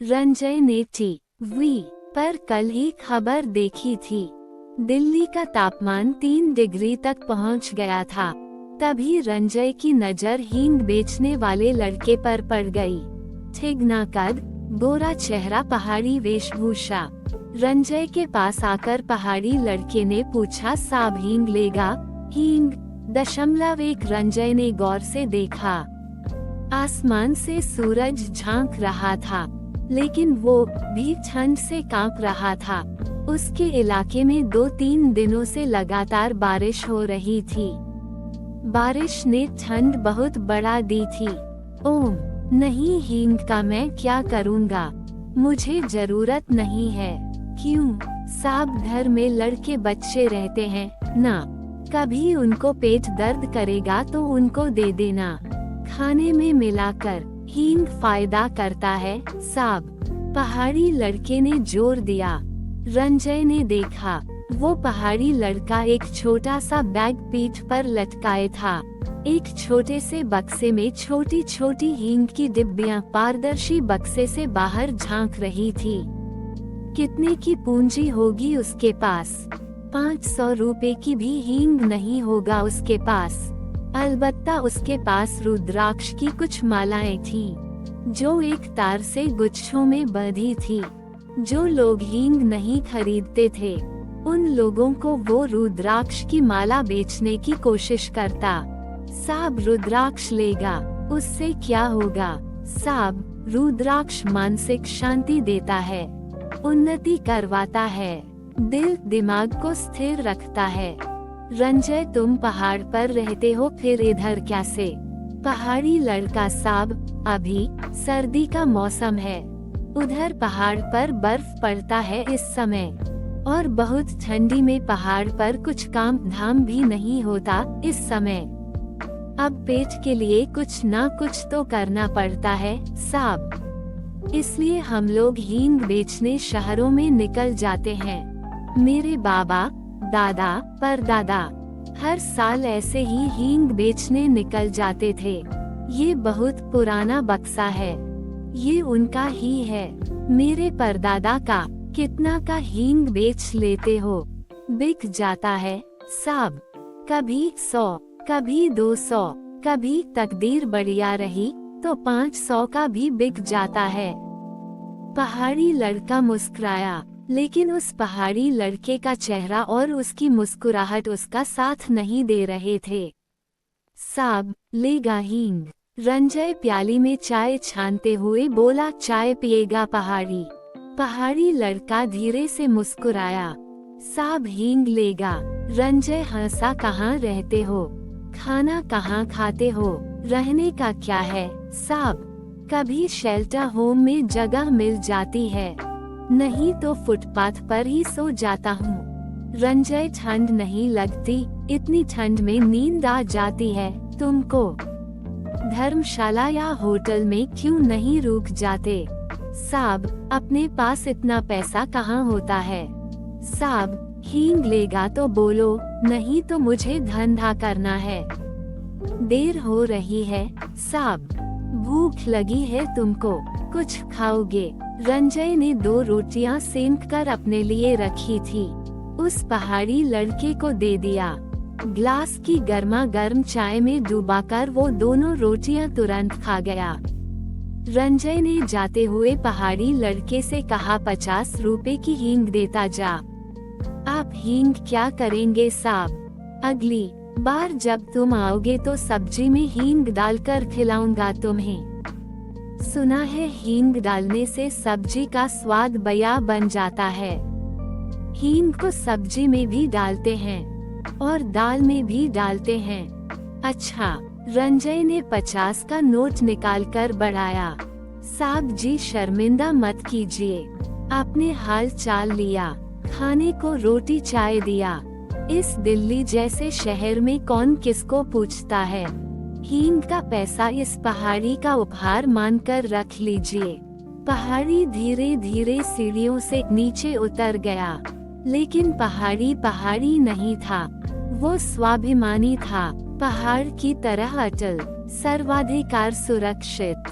रंजय ने टीवी पर कल ही खबर देखी थी। दिल्ली का तापमान 3 डिग्री तक पहुंच गया था। तभी रंजय की नजर हींग बेचने वाले लड़के पर पड़ गई। ठिगना कद, गोरा चेहरा, पहाड़ी वेशभूषा। रंजय के पास आकर पहाड़ी लड़के ने पूछा, साहब हींग लेगा? हींग? 1 रंजय ने गौर से देखा। आसमान से सूरज झांक रहा था, लेकिन वो भी ठंड से कांप रहा था। उसके इलाके में 2-3 दिनों से लगातार बारिश हो रही थी। बारिश ने ठंड बहुत बढ़ा दी थी। ओम नहीं, हींग का मैं क्या करूँगा? मुझे जरूरत नहीं है। क्यों साहब, घर में लड़के बच्चे रहते हैं ना, कभी उनको पेट दर्द करेगा तो उनको दे देना, खाने में मिलाकर। हींग फायदा करता है साहब, पहाड़ी लड़के ने जोर दिया। रंजय ने देखा, वो पहाड़ी लड़का एक छोटा सा बैग पीठ पर लटकाए था। एक छोटे से बक्से में छोटी छोटी हींग की डिब्बियां पारदर्शी बक्से से बाहर झांक रही थी। कितने की पूंजी होगी उसके पास? 500 रुपए की भी हींग नहीं होगा उसके पास। अलबत्ता उसके पास रुद्राक्ष की कुछ मालाएं थी, जो एक तार से गुच्छों में बंधी थी। जो लोग हींग नहीं खरीदते थे, उन लोगों को वो रुद्राक्ष की माला बेचने की कोशिश करता। साहब रुद्राक्ष लेगा, उससे क्या होगा? साहब रुद्राक्ष मानसिक शांति देता है, उन्नति करवाता है, दिल दिमाग को स्थिर रखता है। रंजय तुम पहाड़ पर रहते हो, फिर इधर कैसे? पहाड़ी लड़का, साहब अभी सर्दी का मौसम है, उधर पहाड़ पर बर्फ पड़ता है इस समय, और बहुत ठंडी में पहाड़ पर कुछ काम धाम भी नहीं होता इस समय। अब पेट के लिए कुछ ना कुछ तो करना पड़ता है साहब, इसलिए हम लोग हींग बेचने शहरों में निकल जाते हैं। मेरे बाबा दादा परदादा हर साल ऐसे ही हींग बेचने निकल जाते थे। ये बहुत पुराना बक्सा है, ये उनका ही है। मेरे परदादा का। कितना का हींग बेच लेते हो? बिक जाता है साहब, कभी 100, कभी 200, कभी तकदीर बढ़िया रही तो 500 का भी बिक जाता है। पहाड़ी लड़का मुस्कुराया, लेकिन उस पहाड़ी लड़के का चेहरा और उसकी मुस्कुराहट उसका साथ नहीं दे रहे थे। साहब लेगा हींग? रंजय प्याली में चाय छानते हुए बोला, चाय पिएगा पहाड़ी? पहाड़ी लड़का धीरे से मुस्कुराया, साहब हींग लेगा। रंजय हंसा, कहाँ रहते हो? खाना कहाँ खाते हो? रहने का क्या है साहब? कभी शेल्टर होम में जगह मिल जाती है, नहीं तो फुटपाथ पर ही सो जाता हूँ। रंजय ठंड नहीं लगती? इतनी ठंड में नींद आ जाती है तुमको? धर्मशाला या होटल में क्यों नहीं रुक जाते? साहब अपने पास इतना पैसा कहाँ होता है? साहब हींग लेगा तो बोलो, नहीं तो मुझे धंधा करना है। देर हो रही है साहब, भूख लगी है तुमको? कुछ खाओगे? रंजय ने 2 रोटियां सेंक कर अपने लिए रखी थी, उस पहाड़ी लड़के को दे दिया। ग्लास की गर्मा गर्म चाय में डुबाकर वो दोनों रोटियां तुरंत खा गया। रंजय ने जाते हुए पहाड़ी लड़के से कहा, 50 रुपए की हींग देता जा। आप हींग क्या करेंगे साहब? अगली बार जब तुम आओगे तो सब्जी में हींग डालकर खिलाऊंगा तुम्हें। सुना है हींग डालने से सब्जी का स्वाद बया बन जाता है। हींग को सब्जी में भी डालते हैं और दाल में भी डालते हैं। अच्छा। रंजय ने 50 का नोट निकालकर बढ़ाया। साहब जी शर्मिंदा मत कीजिए, आपने हाल चाल लिया, खाने को रोटी चाय दिया। इस दिल्ली जैसे शहर में कौन किसको पूछता है? हींग का पैसा इस पहाड़ी का उपहार मानकर रख लीजिए। पहाड़ी धीरे धीरे सीढ़ियों से नीचे उतर गया, लेकिन पहाड़ी पहाड़ी नहीं था, वो स्वाभिमानी था, पहाड़ की तरह अटल, सर्वाधिकार सुरक्षित।